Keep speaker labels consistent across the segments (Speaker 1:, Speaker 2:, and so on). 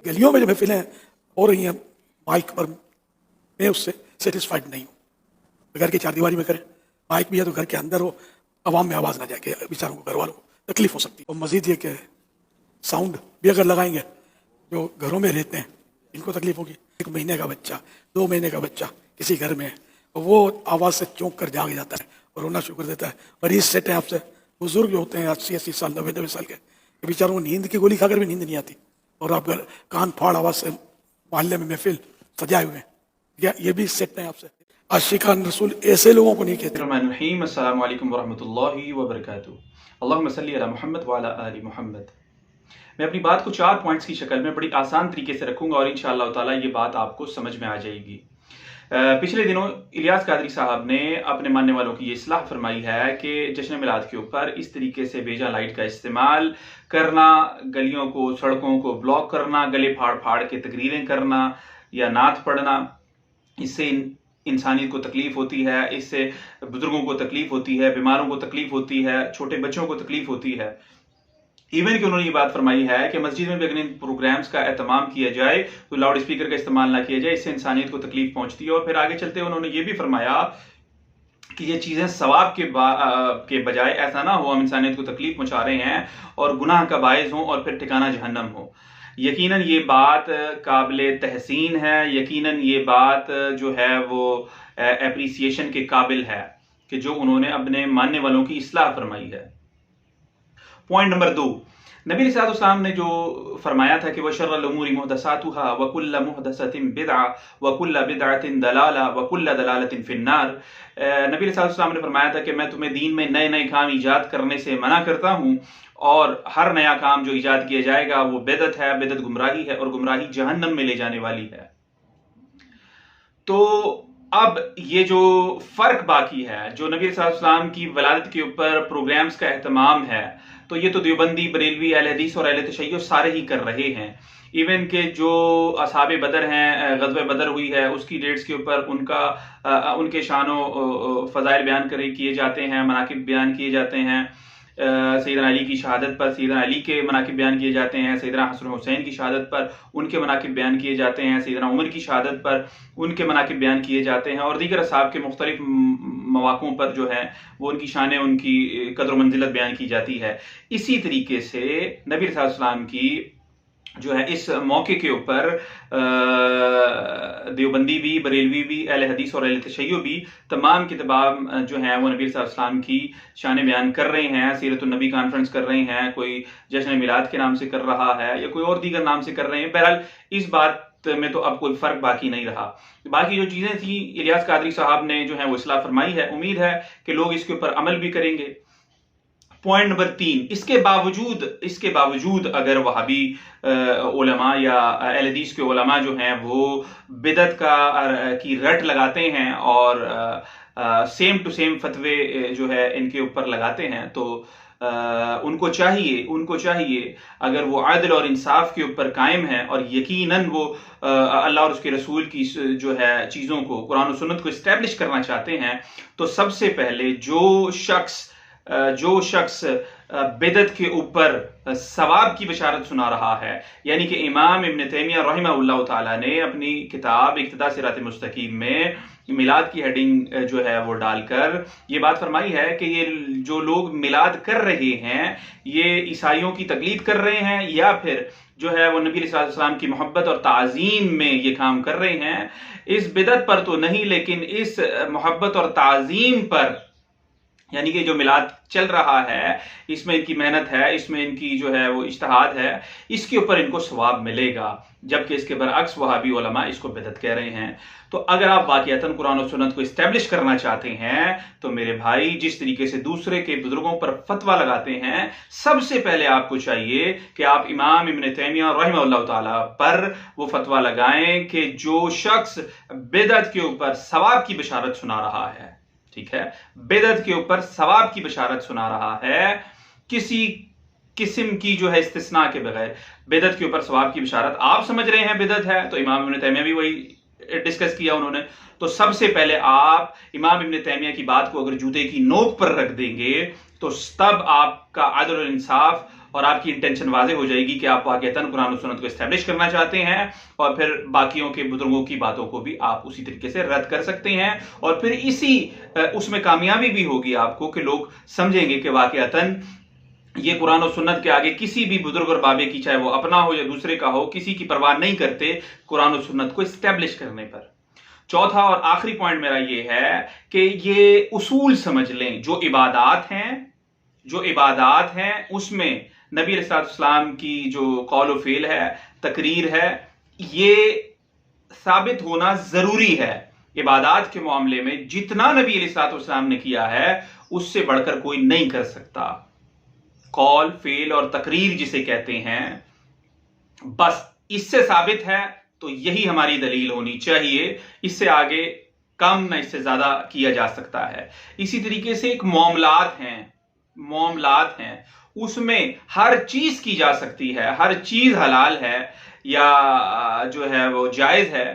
Speaker 1: गलियों में जो महफिलें हो रही हैं माइक पर, मैं उससे सेटिस्फाइड नहीं हूँ। घर की चार दीवारी में करें, माइक भी है तो घर के अंदर हो, आवाम में आवाज़ ना जाए कि बेचारों को, घर वालों को तकलीफ हो सकती है। और मज़ीद ये कि साउंड भी अगर लगाएंगे जो घरों में रहते हैं इनको तकलीफ होगी। 1 महीने का बच्चा, 2 महीने का बच्चा किसी घर में है तो वो आवाज़ से चौंक कर जाग जाता है और रोना शुरू कर देता है। मरीज सेट हैं आपसे, बुजुर्ग जो होते हैं 80-80 साल, 90-90 साल के, बेचारों को नींद की गोली खाकर भी नींद नहीं आती और आप कान फाड़ आवाज़ से मोहल्ले में महफिल सजाए हुए हैं। क्या ये भी सेट हैं आपसे? आशिकान रसूल ऐसे लोगों को नहीं कहते।
Speaker 2: रहीम, अस्सलामु अलैकुम वरहमतुल्लाहि वबरकातुहू। अल्लाहुम्मा सल्ली अला मुहम्मद व अला आलि मुहम्मद। मैं अपनी बात को 4 पॉइंट्स की शक्ल में बड़ी आसान तरीके से रखूंगा और इंशाअल्लाह ताला ये बात आपको समझ में आ जाएगी। पिछले दिनों इलियास कादरी साहब ने अपने मानने वालों की ये इस्लाह फरमाई है कि जश्न मिलाद के ऊपर इस तरीके से बेजा लाइट का इस्तेमाल करना, गलियों को, सड़कों को ब्लॉक करना, गले फाड़ फाड़ के तकरीरें करना या नात पढ़ना, इससे इंसानियत को तकलीफ होती है, इससे बुजुर्गों को तकलीफ होती है, बीमारों को तकलीफ होती है, छोटे बच्चों को तकलीफ होती है। इवन कि उन्होंने ये बात फरमाई है कि मस्जिद में भी अगर इन प्रोग्राम्स का एहतमाम किया जाए तो लाउड स्पीकर का इस्तेमाल ना किया जाए, इससे इंसानियत को तकलीफ पहुंचती है। और फिर आगे चलते उन्होंने ये भी फरमाया कि ये चीजें सवाब के बजाय ऐसा ना हो हम इंसानियत को तकलीफ पहुंचा रहे हैं और गुनाह का बायस हो और फिर ठिकाना जहन्नम हो। यकीनन ये बात काबिल तहसीन है, यकीनन ये बात जो है वो एप्रिसिएशन के काबिल है कि जो उन्होंने अपने मानने वालों की इस्लाह फरमाई है। पॉइंट नंबर 2, नबी अलैहि सल्लम ने जो फरमाया था कि वशर्रुल उमूरी मुहदसातुहा व कुल्लु मुहदसतिन बिदअ व कुल्लु बिदअतिन दलाला व कुल्लु दलालतिन फिन्नार। नबी अलैहि सल्लम ने फरमाया था कि मैं तुम्हें दीन में नए नए काम ईजाद करने से मना करता हूँ और हर नया काम जो ईजाद किया जाएगा वो बिदअत है, बिदअत गुमराही है और गुमराही जहन्नम में ले जाने वाली है। तो अब ये जो फर्क बाकी है, जो नबी सल्लल्लाहु अलैहि वसल्लम की वलादत के ऊपर प्रोग्राम्स का एहतमाम है, तो ये तो देवबंदी, बरेलवी, अहले हदीस और अहले तशय्युअ सारे ही कर रहे हैं। इवन के जो असहाबे बदर हैं, ग़ज़वे बदर हुई है, उसकी डेट्स के ऊपर उनके शानो फ़ज़ाइल बयान किए जाते हैं, मनाकिब बयान किए जाते हैं। सैयदना अली की शहादत पर सैयदना अली के मनाकिब बयान किए जाते हैं, सैयदना हसन हुसैन की शहादत पर उनके मनाकिब बयान किए जाते हैं, सैयदना उमर की शहादत पर उनके मनाकिब बयान किए जाते हैं और दीगर असहाब के मुख्तलिफ मौक़ों पर जो है वो उनकी शान, उनकी कदर मंजिलत बयान की जाती है। इसी तरीके से नबी सल्लल्लाहु अलैहि वसल्लम की जो है इस मौके के ऊपर देवबंदी भी, बरेलवी भी, अहले हदीस और अहले तशय्युअ भी तमाम किताब जो हैं वो नबी सल्लल्लाहु अलैहि वसल्लम की शान बयान कर रहे हैं, सीरतुन नबी कॉन्फ्रेंस कर रहे हैं, कोई जश्न मिलाद के नाम से कर रहा है या कोई और दीगर नाम से कर रहे हैं। बहरहाल इस बात में तो अब कोई फर्क बाकी नहीं रहा। बाकी जो चीजें थी इलियास कादरी साहब ने जो है वो इस्लाह फरमाई है, उम्मीद है कि लोग इसके ऊपर अमल भी करेंगे। पॉइंट नंबर 3, इसके बावजूद अगर वहाबी उलमा या अहले हदीस के उलमा जो हैं वो बिदअत की रट लगाते हैं और सेम टू सेम फतवे जो है इनके ऊपर लगाते हैं, तो उनको चाहिए अगर वो आदल और इंसाफ के ऊपर कायम है और यकीनन वो अल्लाह और उसके रसूल की जो है चीज़ों को, कुरान और सुन्नत को इस्टेब्लिश करना चाहते हैं, तो सबसे पहले जो शख्स बिदअत के ऊपर सवाब की बशारत सुना रहा है, यानी कि इमाम इब्न तैमिया रहमहुल्लाह ताला ने अपनी किताब इक्तिदा सिरात मुस्तकीम में मिलाद की हेडिंग जो है वो डालकर ये बात फरमाई है कि ये जो लोग मिलाद कर रहे हैं ये ईसाइयों की तकलीद कर रहे हैं या फिर जो है वो नबी सल्लल्लाहु अलैहि वसल्लम की मोहब्बत और ताज़ीम में ये काम कर रहे हैं। इस बिदअत पर तो नहीं, लेकिन इस मोहब्बत और ताज़ीम पर, यानी कि जो मिलाद चल रहा है इसमें इनकी मेहनत है, इसमें इनकी जो है वो इज्तिहाद है, इसके ऊपर इनको सवाब मिलेगा, जबकि इसके बरअक्स वहाबी उलमा इसको बिदअत कह रहे हैं। तो अगर आप वाक़ियतन कुरान और सुन्नत को इस्टेब्लिश करना चाहते हैं तो मेरे भाई, जिस तरीके से दूसरे के बुजुर्गों पर फतवा लगाते हैं, सबसे पहले आपको चाहिए कि आप इमाम इब्न तैमिया रहमहुल्लाह ताला पर वो फतवा लगाएं कि जो शख्स बिदअत के ऊपर सवाब की बशारत सुना रहा है, ठीक है, बिदअत के ऊपर सवाब की बशारत सुना रहा है, किसी किस्म की जो है इस्तिस्ना के बगैर बिदअत के ऊपर सवाब की बशारत आप समझ रहे हैं बिदअत है, तो इमाम इब्न तैमिया भी वही डिस्कस किया उन्होंने। तो सबसे पहले आप इमाम इब्न तैमिया की बात को अगर जूते की नोक पर रख देंगे तो तब आपका अदल और इंसाफ اور آپ کی انٹینشن واضح ہو جائے گی کہ آپ واقعتاً قرآن و سنت کو اسٹیبلش کرنا چاہتے ہیں، اور پھر باقیوں کے بزرگوں کی باتوں کو بھی آپ اسی طریقے سے رد کر سکتے ہیں، اور پھر اس میں کامیابی بھی ہوگی آپ کو کہ لوگ سمجھیں گے کہ واقعتاً یہ قرآن و سنت کے آگے کسی بھی بزرگ اور بابے کی، چاہے وہ اپنا ہو یا دوسرے کا ہو، کسی کی پرواہ نہیں کرتے قرآن و سنت کو اسٹیبلش کرنے پر۔ چوتھا اور آخری پوائنٹ میرا یہ ہے کہ یہ اصول سمجھ لیں، جو عبادات ہیں اس میں نبی علیہ السلام کی جو قول و فعل ہے، تقریر ہے، یہ ثابت ہونا ضروری ہے۔ عبادات کے معاملے میں جتنا نبی علیہ السلام نے کیا ہے اس سے بڑھ کر کوئی نہیں کر سکتا۔ قول، فعل اور تقریر جسے کہتے ہیں، بس اس سے ثابت ہے تو یہی ہماری دلیل ہونی چاہیے، اس سے آگے کم نہ اس سے زیادہ کیا جا سکتا ہے۔ اسی طریقے سے ایک معاملات ہیں اس میں ہر چیز کی جا سکتی ہے، ہر چیز حلال ہے یا جو ہے وہ جائز ہے،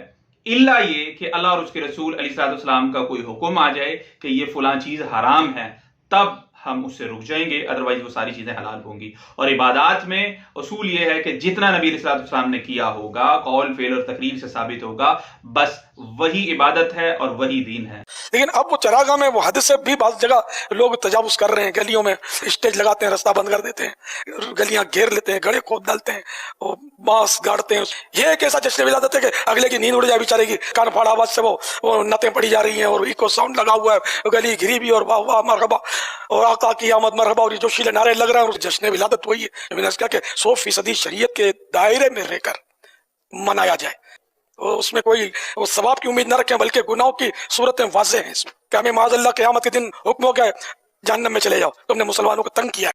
Speaker 2: الا یہ کہ اللہ اور اس کے رسول علیہ السلام کا کوئی حکم آ جائے کہ یہ فلاں چیز حرام ہے، تب ہم اس سے رک جائیں گے، ادروائز وہ ساری چیزیں حلال ہوں گی۔ اور عبادات میں اصول یہ ہے کہ جتنا نبی علیہ السلام نے کیا ہوگا، قول، فعل اور تقریر سے ثابت ہوگا، بس وہی عبادت ہے اور وہی دین ہے۔
Speaker 1: لیکن اب وہ چراگاہ میں وہ حد سے بھی بعض جگہ لوگ تجاوز کر رہے ہیں، گلیوں میں اسٹیج لگاتے ہیں، راستہ بند کر دیتے ہیں، گلیاں گھیر لیتے ہیں، گڑھے کھود ڈالتے ہیں، اور بانس گاڑتے ہیں۔ یہ ایک ایسا جشن ولادت ہے کہ اگلے کی نیند اڑ جائے بیچارے کی، کان پھاڑا آواز سے وہ نتیں پڑی جا رہی ہیں اور ایکو ساؤنڈ لگا ہوا ہے، گلی گھری بھی، اور واہ واہ مرحبا اور آقا کی آمد مرحبا اور یہ جوشیلے نعرے لگ رہے ہیں، اور جشن ولادت وہی ہے۔ میں نے کہا کہ 100% شریعت کے دائرے میں رہ کر منایا جائے، اس میں کوئی ثواب کی امید نہ رکھیں، بلکہ گناہوں کی صورتیں واضح ہیں اس میں کہ ہمیں معاذ اللہ قیامت کے دن حکم ہو گیا جہنم میں چلے جاؤ، تم نے مسلمانوں کو تنگ کیا ہے۔